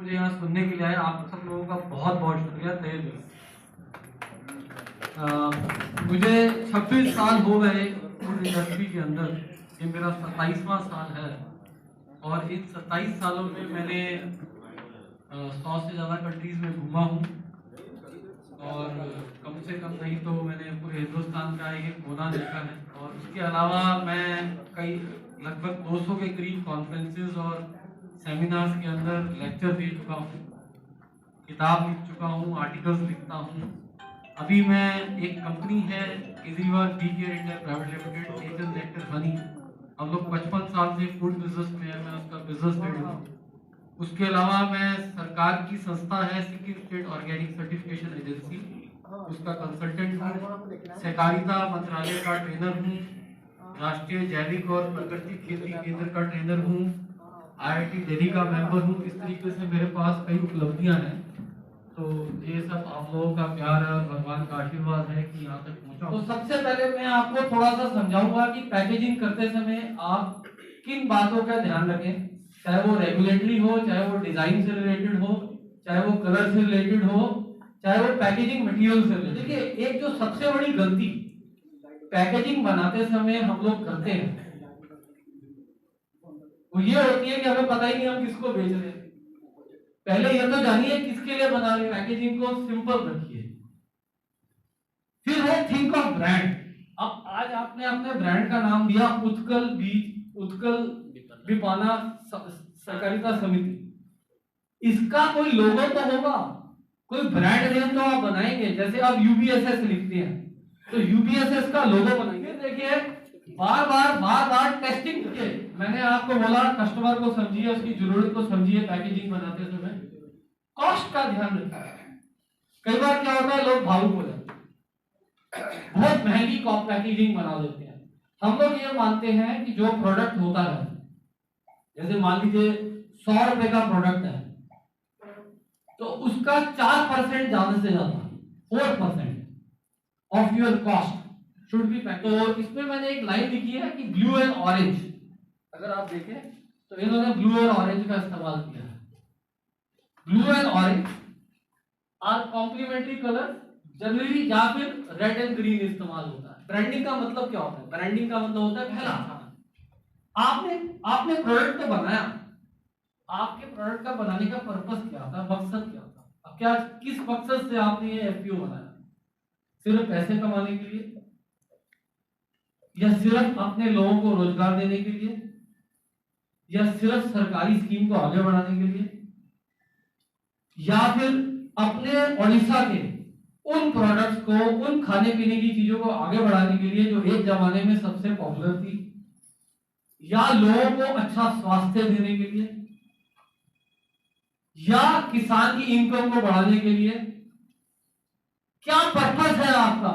मुझे यहाँ सुनने के लिए आए, आप सब लोगों का बहुत बहुत शुक्रिया तहे दिल से। मुझे 26 साल हो गए फूड इंडस्ट्री के अंदर, ये मेरा 27वां साल है और इन 27 सालों में मैंने 100 से ज़्यादा कंट्रीज़ में घूमा हूँ और कम से कम नहीं तो मैंने पूरे हिंदुस्तान का एक कोना देखा है। और उसके अलावा मैं कई लगभग 200 के करीब कॉन्फ्रेंसेस और सेमिनार्स के अंदर लेक्चर दे चुका हूँ, किताब लिख चुका हूँ, आर्टिकल्स लिखता हूँ। अभी मैं एक कंपनी है Kejriwal Bee Care India Private Limited, Nature Nectar Honey, हम लोग 55 साल से फूड बिजनेस में है, मैं उसका बिजनेस हेड हूँ। उसके अलावा मैं सरकार की संस्था है Sikkim state organic certification agency, उसका कंसल्टेंट हूँ, सहकारिता मंत्रालय का ट्रेनर हूँ, राष्ट्रीय जैविक और प्राकृतिक खेती केंद्र का ट्रेनर हूँ, IIT दिल्ली का मेंबर हूँ। इस तरीके से मेरे पास कई उपलब्धियां हैं। तो ये सब आप लोगों का प्यार है और भगवान का आशीर्वाद है कि यहाँ तक पहुँचा। तो सबसे पहले मैं आपको थोड़ा सा समझाऊंगा कि पैकेजिंग करते समय आप किन बातों का ध्यान रखें, चाहे वो रेगुलेटरी हो, चाहे वो डिजाइन से रिलेटेड हो, चाहे वो कलर से रिलेटेड हो, चाहे वो पैकेजिंग मटेरियल से रिलेटेड। देखिए, एक जो सबसे बड़ी गलती पैकेजिंग बनाते समय हम लोग करते हैं वो ये होती है कि हमें पता ही नहीं हम किसको बेच रहे हैं। पहले ये तो जानिए किसके लिए बना रहे हैं। पैकेजिंग को सिंपल रखिए। फिर है थिंक ऑफ ब्रांड। अब आज आपने अपने ब्रांड का नाम दिया उत्कल बीज, उत्कल विपणन सहकारिता समिति। इसका कोई लोगो तो होगा, कोई ब्रांड नेम तो आप बनाएंगे। जैसे आप UBSS लिखते हैं तो UBSS का लोगो बनाएंगे। देखिए, बार बार टेस्टिंग कीजिए। मैंने आपको बोला कस्टमर को समझिए, उसकी जरूरत को समझिए। पैकेजिंग बनाते समय कॉस्ट का ध्यान रखिए। कई बार क्या होता है, लोग भावुक हो जाते हैं, बहुत महंगी पैकेजिंग बना देते हैं। हम लोग ये मानते हैं कि जो प्रोडक्ट होता है, जैसे मान लीजिए 100 रुपए का प्रोडक्ट है तो उसका 4% ज्यादा से ज्यादा 4% of your cost should be pack. तो इसमें मैंने एक लाइन लिखी है कि ब्लू एंड ऑरेंज। अगर आप देखें तो इन्होंने ब्लू एंड ऑरेंज का इस्तेमाल किया है। Blue and orange are complementary colour generally, या फिर रेड एंड ग्रीन इस्तेमाल होता है। ब्रांडिंग का मतलब क्या होता है? ब्रांडिंग का मतलब होता है पहला, आपने प्रोडक्ट तो बनाया, आपके प्रोडक्ट का बनाने का पर्पस क्या था, मकसद क्या था? अब क्या किस मकसद से आपने ये FPO बनाया? सिर्फ पैसे कमाने के लिए, या सिर्फ अपने लोगों को रोजगार देने के लिए, या सिर्फ सरकारी स्कीम को आगे बढ़ाने के लिए, या फिर अपने ओडिशा के उन प्रोडक्ट्स को, उन खाने पीने की चीजों को आगे बढ़ाने के लिए जो एक जमाने में सबसे पॉपुलर थी, या लोगों को अच्छा स्वास्थ्य देने के लिए, या किसान की इनकम को बढ़ाने के लिए? क्या पर्पस है आपका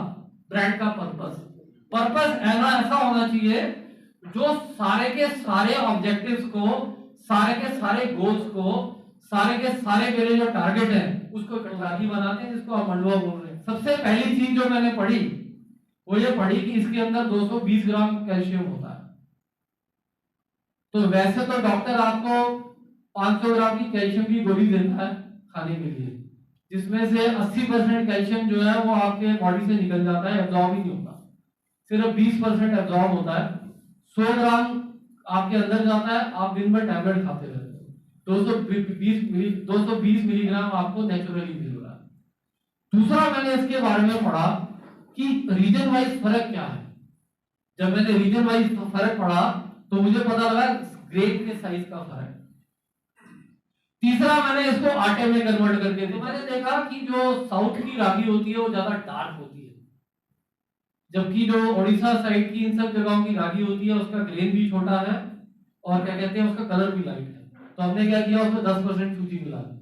ब्रांड का? पर्पस ऐसा होना चाहिए जो सारे के सारे ऑब्जेक्टिव्स को, सारे के सारे गोल्स को, सारे के सारे मेरे जो टारगेट है उसको राखी बनाते हैं, जिसको आप मंडवा बोल रहे हैं। सबसे पहली चीज जो मैंने पढ़ी वो ये पढ़ी कि इसके अंदर 220 ग्राम कैल्शियम होता है। तो वैसे तो डॉक्टर आपको 500 ग्राम की कैल्शियम की गोली देता है खाने के लिए, जिसमें से 80% कैल्शियम जो है वो आपके बॉडी से निकल जाता है, एब्जॉर्ब ही नहीं होता। सिर्फ 20% एब्जॉर्ब होता है। 100 ग्राम आपके अंदर जाता है, आप दिन भर टैबलेट खाते रहते हो। 220 मिलीग्राम आपको नेचुरली मिल रहा है। दूसरा, मैंने इसके बारे में पढ़ा कि रीजन वाइज फर्क क्या है। जब मैंने रीजन वाइज फर्क पढ़ा तो मुझे पता लगा ग्रेन के साइज का फर्क। तीसरा, मैंने इसको आटे में कन्वर्ट करके देखा। मैंने देखा कि जो साउथ की रागी होती है वो ज्यादा डार्क होती है, जबकि जो ओडिशा साइड की इन सब जगहों की रागी होती है उसका ग्रेन भी छोटा है और क्या कहते हैं उसका कलर भी लाइट है। तो हमने क्या किया, उसमें 10% सूजी मिला दी।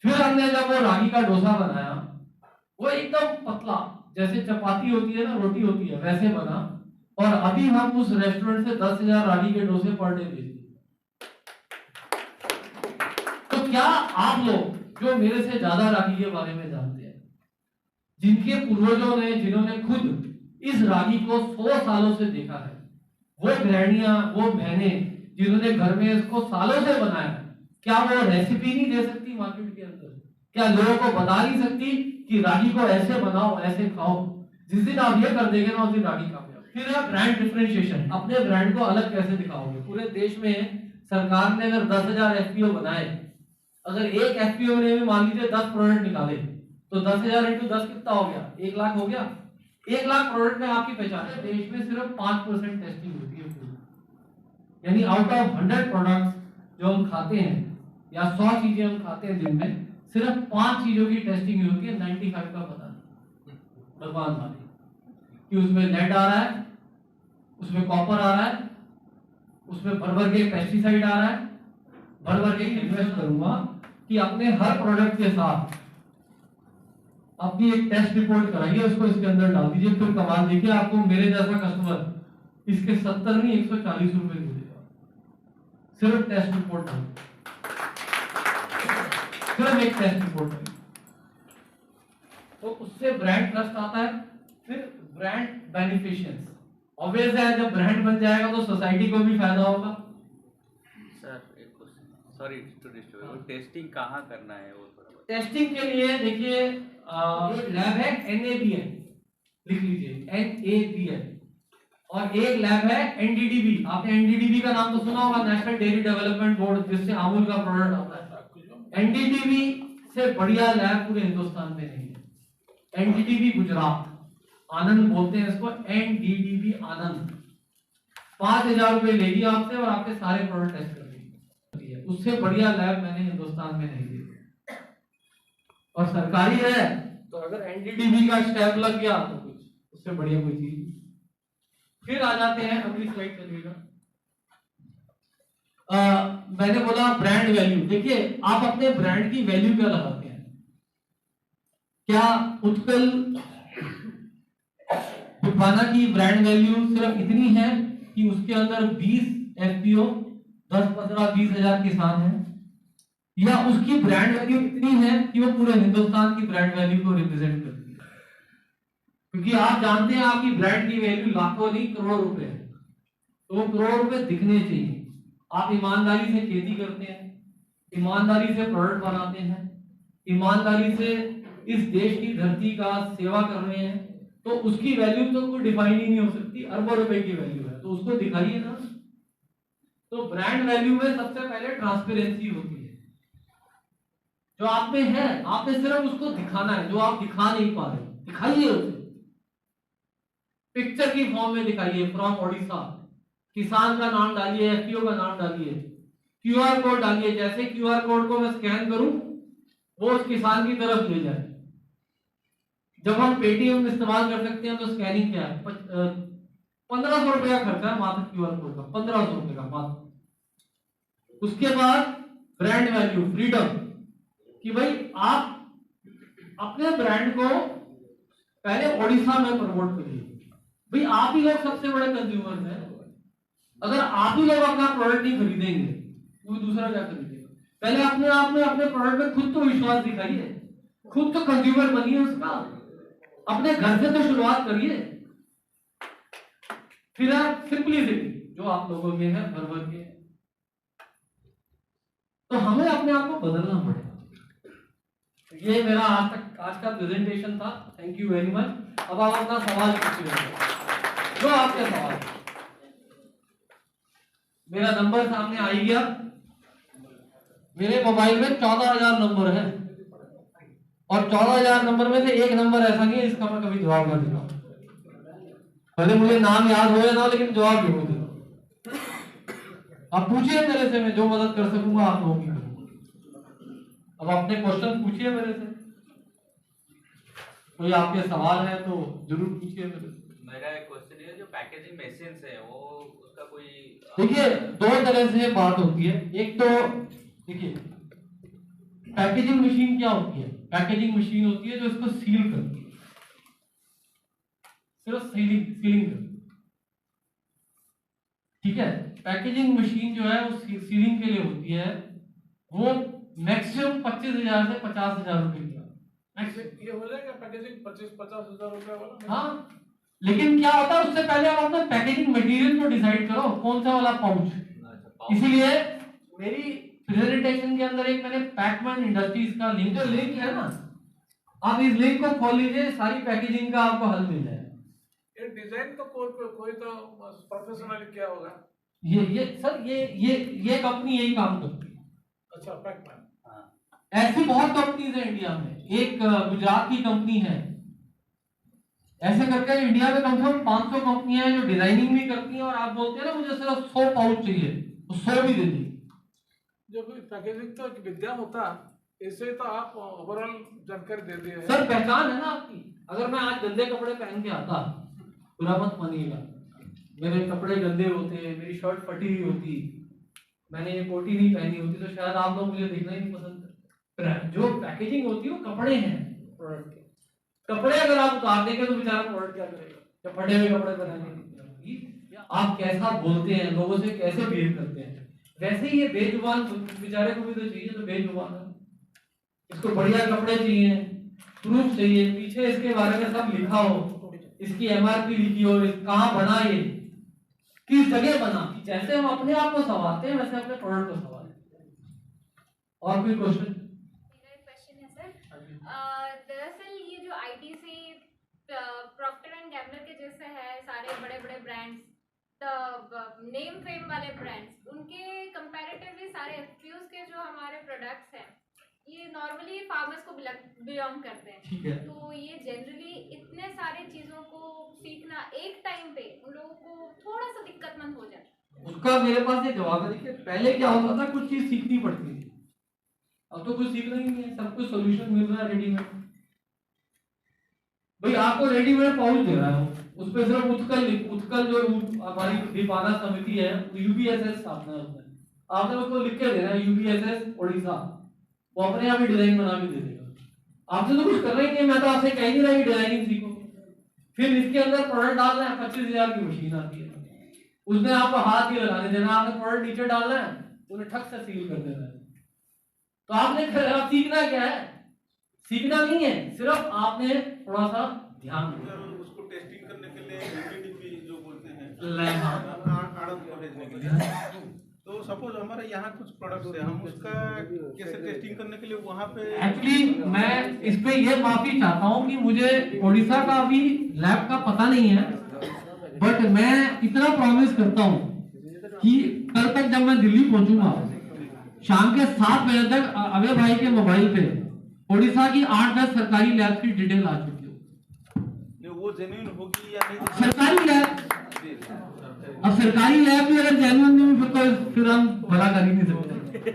फिर हमने जब वो रागी का डोसा बनाया, वो एकदम पतला, जैसे चपाती होती है ना, रोटी होती है, वैसे बना। और अभी हम उस रेस्टोरेंट से 10,000 रागी के डोसे पर डे बेचते हैं। तो क्या आप लोग जो मेरे से ज्यादा रागी के बारे में जानते हैं, जिनके पूर्वजों ने, जिन्होंने खुद इस रागी को 100 सालों से देखा है, वो गृहिणियां, वो बहनें जिन्होंने घर में इसको सालों से बनाया है, क्या वो रेसिपी नहीं दे सकती मार्केट के अंदर? क्या लोगों को बता नहीं सकती कि रागी को ऐसे बनाओ, ऐसे खाओ? जिस दिन आप ये कर देंगे ना, उस दिन रागी कामयाब। फिर आप ब्रांड डिफरेंशिएशन, अपने ब्रांड को अलग कैसे दिखाओगे? पूरे देश में सरकार ने अगर 10,000 एफपीओ बनाए, अगर एक एफपीओ ने भी मान लीजिए 10 प्रोडक्ट निकाले, तो 10,000 इंटू 10 कितना हो गया? 1 लाख हो गया। 1 लाख प्रोडक्ट में आपकी पहचान है। देश में सिर्फ 5% टेस्टिंग होती है फूड, यानी आउट ऑफ 100 प्रोडक्ट्स जो हम खाते हैं या 100 चीजें हम खाते हैं दिन में, सिर्फ 5 चीजों की टेस्टिंग होती है। 95 का पता नहीं, भगवान जाने कि उसमें लेड आ रहा है, उसमें कॉपर आ रहा है, उसमें भर के पेस्टिसाइड आ रहा है। भर के इन्वेस्ट करूंगा कि अपने हर प्रोडक्ट के साथ अपनी एक टेस्ट रिपोर्ट कराइए, उसको इसके अंदर डाल दीजिए, फिर कमाल देखिए आपको मेरे जैसा कस्टमर इसके 70 नहीं 140 रुपए दे देगा, सिर्फ टेस्ट रिपोर्ट डाल, सिर्फ एक टेस्ट रिपोर्ट। तो उससे ब्रांड ट्रस्ट आता है। फिर ब्रांड बेनिफिशियंस, ऑब्वियस है जब ब्रांड बन जाएगा तो सोसाइटी को भी फायदा होगा। सर एक question, sorry to disturb, testing कहाँ करना है वो थोड़ा? टेस्टिंग के लिए देखिए लैब है NABL, लिख लीजिए NABL, और एक लैब है NDDB। आपने NDDB का नाम तो सुना होगा, नेशनल डेयरी डेवलपमेंट बोर्ड, जिससे अमूल का प्रोडक्ट आता है। NDDB से बढ़िया लैब पूरे हिंदुस्तान में नहीं है। NDDB गुजरात, आनंद बोलते हैं इसको, NDDB आनंद 5,000 रुपए लेगी आपसे और आपके सारे प्रोडक्ट टेस्ट कर देगी। उससे बढ़िया लैब मैंने हिंदुस्तान में नहीं देखी, और सरकारी है तो अगर NDDB का स्टैम्प लग गया तो कुछ उससे बढ़िया कोई चीज। फिर आ जाते हैं, अगली स्लाइड चलिएगा। मैंने बोला ब्रांड वैल्यू। देखिए आप अपने ब्रांड की वैल्यू क्या लगाते हैं? क्या उत्कल पिपाना की ब्रांड वैल्यू सिर्फ इतनी है कि उसके अंदर 20 एफपीओ 10, 15, 20,000 किसान हैं, या उसकी ब्रांड वैल्यू इतनी है कि वो पूरे हिंदुस्तान की ब्रांड वैल्यू को रिप्रेजेंट करती है? क्योंकि आप जानते हैं आपकी ब्रांड की वैल्यू लाखों नहीं करोड़ों रुपए है, तो वो करोड़ रुपए दिखने चाहिए। आप ईमानदारी से खेती करते हैं, ईमानदारी से प्रोडक्ट बनाते हैं, ईमानदारी से इस देश की धरती का सेवा कर रहे हैं, तो उसकी वैल्यू तो कोई डिफाइन ही नहीं हो सकती, अरबों रुपए की वैल्यू है, तो उसको दिखाइए ना। तो ब्रांड वैल्यू में सबसे पहले ट्रांसपेरेंसी होती है। जो आप में है, आपने सिर्फ उसको दिखाना है, जो आप दिखा नहीं पा रहे दिखाइए उसे, पिक्चर की फॉर्म में दिखाइए। फ्रॉम ओडिशा, किसान का नाम डालिए, एफपीओ का नाम डालिए, क्यूआर कोड डालिए, जैसे क्यूआर कोड को मैं स्कैन करूं वो उस किसान की तरफ ले जाए। जब हम पेटीएम इस्तेमाल कर सकते हैं तो स्कैनिंग क्या है? 1500 रुपए का खर्चा है मात्र क्यूआर कोड का, 1500 रुपए का मात्र। उसके बाद ब्रांड वैल्यू, फ्रीडम, कि भाई आप अपने ब्रांड को पहले ओडिशा में प्रमोट करिए। भाई आप ही लोग सबसे बड़े कंज्यूमर हैं, अगर आप ही लोग अपना प्रोडक्ट नहीं खरीदेंगे तो दूसरा क्या खरीदेगा? पहले अपने आप में, अपने प्रोडक्ट में खुद तो विश्वास दिखाइए, खुद तो कंज्यूमर बनिए उसका, अपने घर से तो शुरुआत करिए। फिर आप सिंपलिसिटी, जो आप लोगों के हैं भर भर के, तो हमें अपने आप को बदलना पड़ेगा। ये मेरा आज का प्रेजेंटेशन था। Thank you very much. अब आप अपना सवाल पूछिए, जो आपके सवाल। मेरा नंबर सामने आ गया, मेरे मोबाइल में 14,000 नंबर है, और 14,000 नंबर में से एक नंबर ऐसा नहीं है जिसका मैं कभी जवाब ना देता। भले मुझे नाम याद हो या ना, लेकिन जवाब जरूर देता। आप पूछिए मेरे से, मैं जो मदद कर सकूंगा आप लोगों की। अब अपने क्वेश्चन पूछिए मेरे से, कोई आपके सवाल है तो जरूर पूछिए मेरे से। मेरा एक क्वेश्चन है, जो पैकेजिंग मशीन्स है वो उसका कोई, देखिए दो तरह से बात होती है। एक तो देखिए पैकेजिंग मशीन क्या होती है? पैकेजिंग मशीन होती है जो इसको सील करती है, सिर्फ सीलिंग करती है, ठीक है। पैकेजिंग मशीन जो है वो सीलिंग के लिए होती है, वो मैक्सिमम 25,000 से 50,000 रुपए की। ये हो जाएगा पैकेजिंग 25-50,000 रुपए वाला? हाँ, लेकिन क्या होता है उससे पहले आप अपना पैकेजिंग मटेरियल को डिसाइड करो कौन सा वाला पाउच। इसीलिए मेरी प्रेजेंटेशन के अंदर एक मैंने पैकमैन इंडस्ट्रीज का लिंक, जो लिंक है ना, आप इस लिंक को खोल लीजिए, सारी पैकेजिंग का आपको हल मिल जाएगा। ये डिजाइन तो कोई तो प्रोफेशनली क्या होगा? ये सर ये कंपनी यही काम करती है। अच्छा, पैकमैन। ऐसी बहुत कंपनीज है इंडिया में, एक गुजरात की कंपनी है, ऐसे करके इंडिया में कम से कम 500 कंपनियां हैं जो डिजाइनिंग भी करती हैं, और आप बोलते हैं ना मुझे सिर्फ 100 पाउच चाहिए तो 100 भी दे दी। जो भी पैकेजिंग तो एक विद्या होता, इससे तो आप ओवरऑल जानकारी दे दिए हैं। सर पहचान है ना आपकी। अगर मैं आज गंदे कपड़े पहन के आता, बुरा मत मानिएगा, मेरे कपड़े गंदे होते, मेरी शर्ट फटी हुई होती, मैंने ये कोटी नहीं पहनी होती, तो शायद आप लोग मुझे देखना ही नहीं पसंद करते। जो पैकेजिंग होती है वो कपड़े हैं प्रोडक्ट के। कपड़े अगर आप उतार देंगे तो बेचारा प्रोडक्ट क्या करेगा, जब फटे हुए कपड़े पहनेंगे। आप कैसा बोलते हैं, लोगों से कैसे बिहेव करते हैं, वैसे ही ये बेजुबान बेचारे को भी तो चाहिए, तो बेजुबान है, इसको बढ़िया कपड़े चाहिए, प्रूफ चाहिए, पीछे इसके बारे में सब लिखा हो, इसकी एमआरपी लिखी हो, कहाँ बना, ये किस जगह बना। जैसे हम अपने आप को संवारते हैं वैसे अपने प्रोडक्ट को संवारते हैं। और कोई क्वेश्चन? मेरा एक क्वेश्चन है सर, दरअसल ये जो आईटीसी, प्रॉक्टर एंड गैम्बलर के जैसे है सारे बड़े बड़े ब्रांड्स, नेम फेम वाले ब्रांड्स, उनके कंपैरेटिवली सारे एफपीओज के जो हमारे प्रोडक्ट्स हैं ये नॉर्मली फार्मर्स को बिलोंग करते हैं। ठीक है। तो ये जनरली इतने सारे चीजों को सीखना एक टाइम पे उन लोगों को थोड़ा सा दिक्कतमंद हो जाता है। उसका मेरे पास एक जवाब है। देखिए पहले क्या होता था, कुछ चीज सीखनी पड़ती थी, अब तो कुछ सीखना ही नहीं है, सब कुछ सोल्यूशन मिल रहा है रेडीमेड। भाई आपको रेडीमेड पाउच दे रहा है, उस पर सिर्फ उत्कल जो हमारी दीपाना समिति है, यूबीएसएस स्थापना है उसमें, आपने उसको लिख के देना है यूबीएसएस ओडिशा, वो अपने आप ही डिजाइन बना के दे देगा। आपसे तो कुछ करना ही नहीं, मैं तो आपसे कह नहीं रहा कि डिजाइनिंग सीखो। फिर इसके अंदर प्रोडक्ट डालना है, 25,000 की मशीन आती है, उसमें आपको हाथ ही लगाने देना, आपने प्रोडक्ट नीचे डालना है, उन्हें ठक से सील कर देना है। तो आपने सीखना क्या है? सीखना नहीं है, सिर्फ आपने थोड़ा सा ध्यान देना। उसको टेस्टिंग करने के लिए यूनिटी जो बोलते हैं, आड़त को भेजने के लिए। तो सपोज हमारे यहाँ कुछ प्रोडक्ट्स है, हम उसका कैसे टेस्टिंग करने के लिए वहाँ पे? एक्चुअली मैं इस पे ये माफी चाहता हूँ कि मुझे ओडिशा का अभी लैब का पता नहीं है, बट मैं इतना प्रॉमिस करता हूँ कि कल तक जब मैं दिल्ली पहुंचूंगा, शाम के 7 बजे तक अभय भाई के मोबाइल पे ओडिशा की 8-10 सरकारी लैब की डिटेल आ चुकी हो। वो जेन्युइन होगी या नहीं? सरकारी लैब, अब सरकारी लैब भी अगर जेन्युइन नहीं फिर हम भला कर ही नहीं सकते।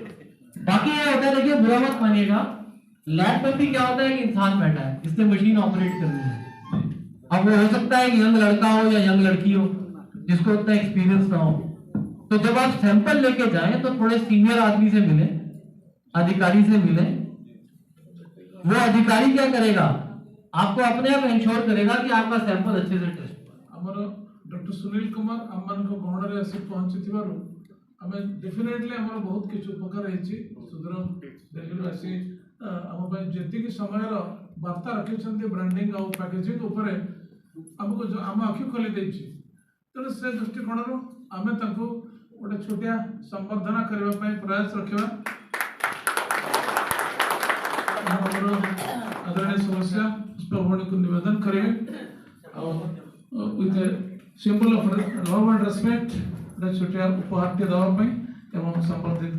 बाकी ये होता है, देखिए बुरा मत मानिएगा, लैब पर भी क्या होता है कि इंसान बैठा है, इससे मशीन ऑपरेट करनी है। अब वो हो सकता है कि यंग लड़का हो या यंग लड़की हो जिसको उतना एक्सपीरियंस ना हो। तो जब आप सैंपल लेके जाएं तो थोड़े सीनियर आदमी से मिले, अधिकारी से मिले। वो अधिकारी क्या करेगा, आपको अपने आप इंश्योर करेगा कि आपका सैंपल अच्छे से टेस्ट हुआ। हमारा डॉक्टर सुनील कुमार आम को गहण में आसी पहुंची आम डेफिनेटली आम बहुत किसी उपकार होती सुदूर दिल्ली आसी आम जी समय वार्ता रखी ब्रांडिंग और पैकेजिंग उपर आमको आम आखि खोली तेणु से दृष्टिकोण आम गोटे छोटिया संबर्धना करने प्रयास रखा। आदरणीय समस्या पुष्पा को निवेदन करेंगे with symbol of love and respect छोटिया उपहार दवाई एवं संबर्धित